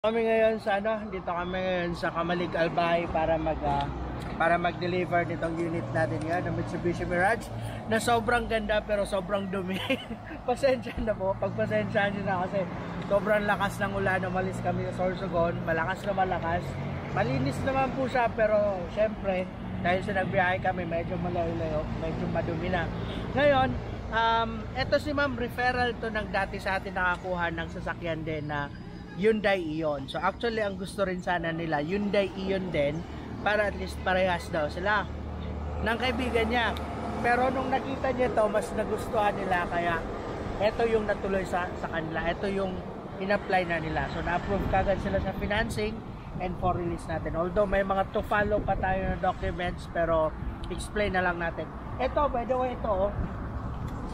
Kami ngayon sa dito kami ngayon sa Kamalig Albay para mag-deliver nitong unit natin ngayon ng Mitsubishi Mirage na sobrang ganda pero sobrang dumi. Pasensya na po, pagpasensyahan niyo na kasi sobrang lakas ng ulan. Umalis kami sa Sorsogon, malakas na malakas. Malinis naman po siya pero syempre dahil sa nagbiyahe kami medyo malayo-layo, medyo madumi na. Ngayon, eto si Ma'am, referral to ng dati sa atin nakakuha ng sasakyan din na Hyundai Ion. So actually ang gusto rin sana nila Hyundai Ion din para at least parehas daw sila ng kaibigan niya. Pero nung nakita niya to, mas nagustuhan nila kaya ito yung natuloy sa kanila. Ito yung in-apply na nila. So na-approve kagad sila sa financing and for release natin. Although may mga to follow pa tayo ng documents pero explain na lang natin. Ito by the way ito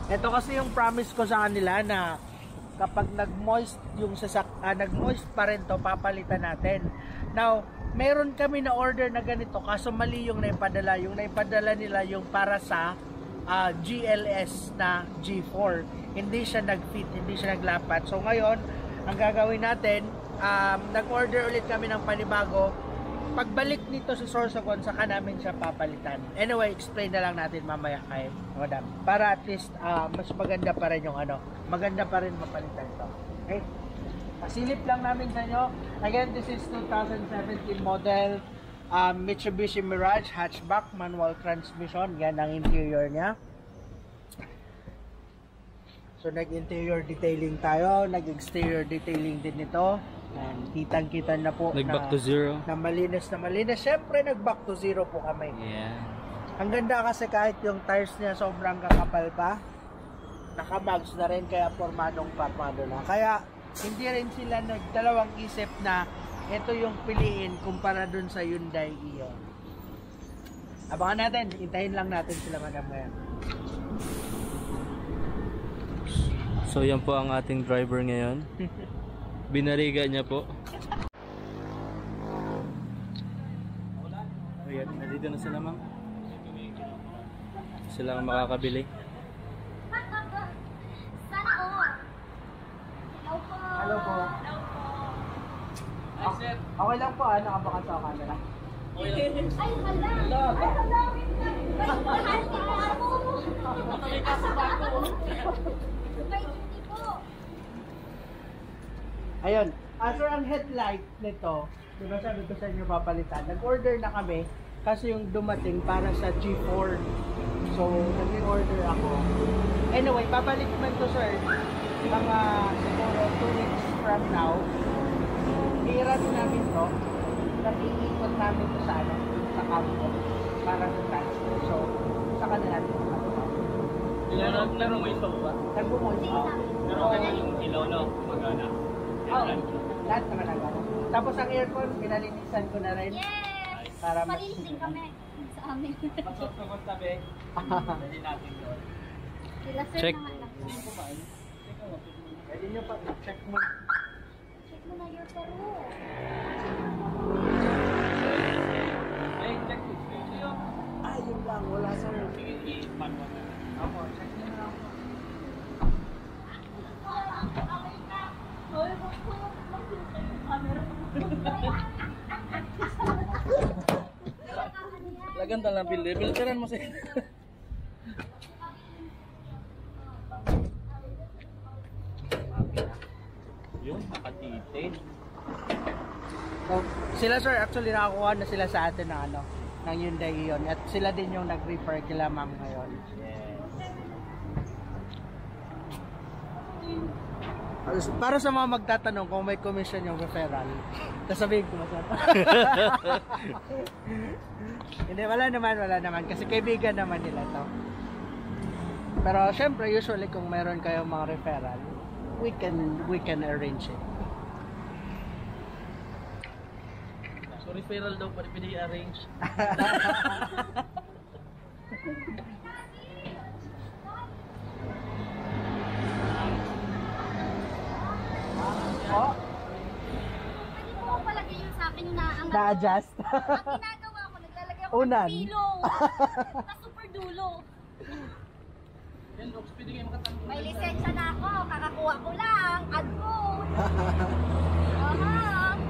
kasi yung promise ko sa kanila na kapag nag-moist yung nag-moist pa rin to, papalitan natin. Now, meron kami na order na ganito kaso mali yung naipadala. Yung naipadala nila yung para sa GLS na G4. Hindi siya nag-fit, hindi siya naglapat. So ngayon, ang gagawin natin, nag-order ulit kami ng panibago. Pagbalik nito sa Sorsogon, saka namin siya papalitan. Anyway, explain na lang natin mamaya kay Madam. Para at least mas maganda pa rin yung maganda pa rin mapalitan ito. Okay? Pasilip lang namin sa inyo. Again, this is 2017 model Mitsubishi Mirage hatchback, manual transmission. Yan ang interior niya. So, nag-interior detailing tayo. Nag-exterior detailing din ito. And kitang-kita na po nag-back to zero. Na malinis na malinis. Siyempre, nag-back to zero po kami. Yeah. Ang ganda kasi kahit yung tires niya sobrang kakapal pa, naka-mags na rin kaya formado na. Kaya hindi rin sila nagdalawang isip na ito yung piliin kumpara dun sa Hyundai Ion. Abangan natin, hintayin lang natin sila Madam ngayon. So yan po ang ating driver ngayon. Binariga niya po. Ayan, nandito na sila ma'am. Sila ang makakabili. Hello po. Hi sir. Okay lang po, nakabakas sa camera. Okay lang. Ay, hala! Ay, hala! May kaso pa ako. May hindi po. Ayun. Sir, ang headlight nito, di ba sabi ko sa inyo papalitan, nag-order na kami kasi yung dumating para sa G4. So, nag-order ako. Anyway, babalik man to sir, mga siguro 2 weeks from now, i-run namin to, nag-iikot namin to sa campo para sa transfer. So, sa kanila natin Laro mo yung sofa? nagbumoy pa. Pero kanya yung ilaw na magana. Lahat naman nagano. Tapos ang aircon, pinalinisan ko na rin. Yes! Para Palilisin kami sa amin. Masok tabi. Dali natin doon. Sila sir Check. na lang. Pwede nyo pa, check mo. Check mo na your paro. Ay, check it. Yun lang, wala sa I-manual na. Opo, check nyo na lang. Hoy, wag po mag-filter yung camera. Lagan talang pili. Filteran mo siya. Yun, nakatitin. So, sila sir, actually nakakuha na sila sa atin na ng Hyundai Ion. At sila din yung nag-refer kila ma'am ngayon. Para sa mga magtatanong kung may commission yung referral, sasabihin ko masarap. Hindi, wala naman. Kasi kaibigan naman nila to. Pero syempre, usually kung meron kayong mga referral, we can arrange it. So referral daw pa rin i-arrange. Oh, Pwede mo palagay yung sa akin na ang na-adjust. ang ginagawa ko, naglalagay ako Unan. ng pillow. Na super dulo. Yan, Ox, pwede kayo makatanong. May lisensya na ako, kakakuha ko lang. Add code. Aha.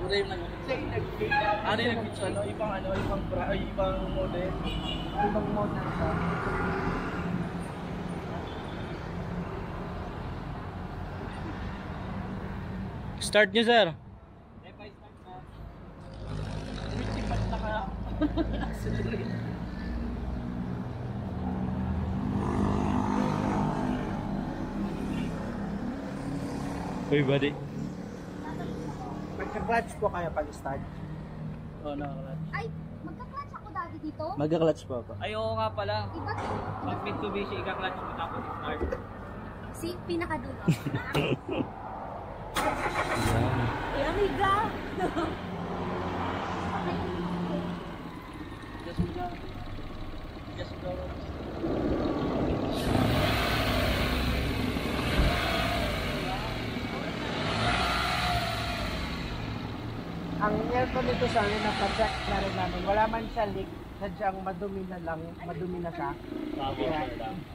Wala yung nag- Ano yung nag-pitch? Ibang model. Ibang model siya. Start nyo, sir. Ba't naka-accelerate? Uy, buddy. Magka-clutch po kayo pag-start. Oo, naka-clutch. Ay, magka-clutch ako dati dito. Magka-clutch pa pa. Ay, oo nga pala. Iba Pag Mitsubishi, ika-clutch mo tapos start. si pinakadulo. Yan. Ay, amiga! Just go. Just go. Ang aircon nito sa amin, napacheck na rin namin. Wala man siya leak, sadyang madumi na lang, madumi na siya. Kaya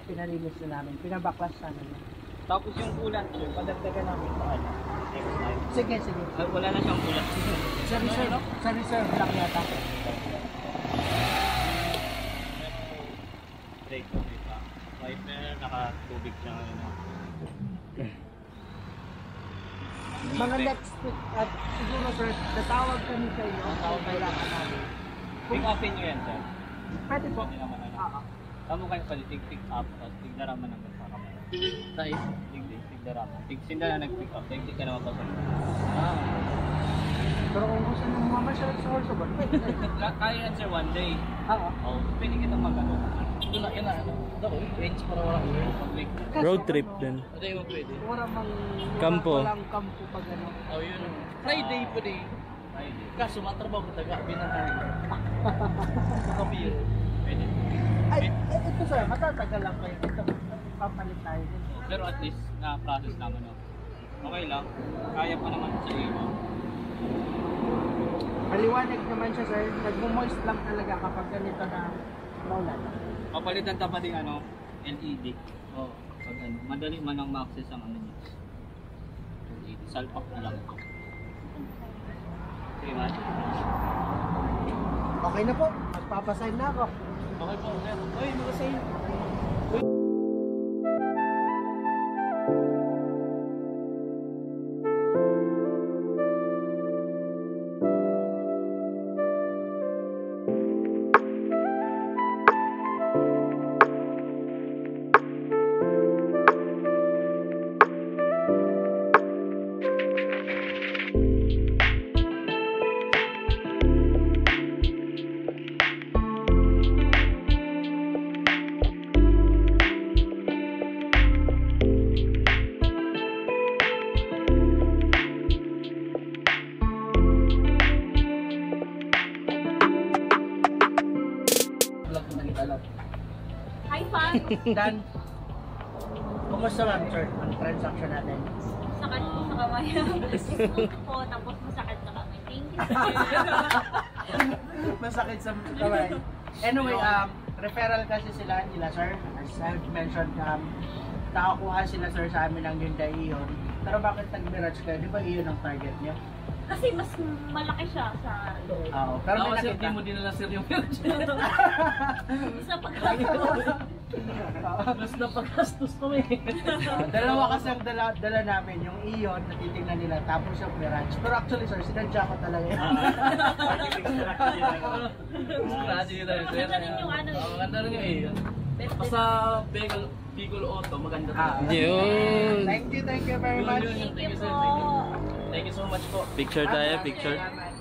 pinalinis na namin, pinabaklas namin. Tapos yung kulat, sir, padagdagan namin sa ano. Next time. Sige, sige. Ay, wala na siyang kulat. Sa reserve lang yata. Brake ko dito. Wiper, naka-tubig siya ngayon. Mga next week, at siguro sir, natawag kami sa inyo. Tawag kailangan namin. Pick upin nyo yan, sir. Pwede po. Hindi naman ano. Oo. Tamo kayo pala, pick up, tapos tigdaraman ng sa kamera. Tayo? Tigdaraman. Tigsinda na nag-pick up, hindi ka naman pasok. Pero kung gusto nyo mamasyal sa horse ba? Kaya yan, sir, one day. Oo. Oh, pwede kitang mag-ano. Ito na, yun na, ano. Ako, range para walang pag-week. Road trip din. Hindi mo pwede. Wala mang... Kampo. Walang kampo pag ano. Oh, yun. Friday po din. Friday. Kaso matrabaho ko taga, binahay. Kami yun. Pwede. Ay, ito sir, matatagal lang kayo. Ito, papalit tayo din. Pero at least, na-process naman ako. Okay lang. Kaya pa naman sa iyo. Maliwanag naman siya sir, nagmo-moist lang talaga kapag ganito na maulan. Papalitan pa din ano, LED. Oh, pag ano, madali man ang ma-access ang ano niya. LED, salpak na lang ito. Okay, man? Okay na po, magpapasign na ako. Okay po, sir. Uy, mag-save. Hi, fan! Dan, kumusta ma'am sir, ang transaction natin? Sakit po sa kamay. Smoke po, tapos masakit sa kamay. Thank you. Masakit sa kamay. Anyway, referral kasi sila nila sir. As I've mentioned, nakakuha sila sir sa amin ng Hyundai Ion. Pero bakit nag-Mirage kayo? Di ba Ion ang target niyo? Kasi mas malaki siya sa loob. Oo. Pero may Sir, nakita. di mo din na sir yung Sa pagkakataon. mas napagastos ko eh. Dalawa kasi ang dala namin, yung Ion na titingnan nila, tapos yung Mirage. Pero actually sir, sinadya ko talaga yun. Grabe yun tayo, sir. Maganda rin yung ano eh. Maganda rin yung eh. Basta Bicol Auto, maganda Ah, rin. Yun. Thank you very much. Yun, yun. Thank you sir. po. Thank you so much po. Picture tayo, picture. Salamat.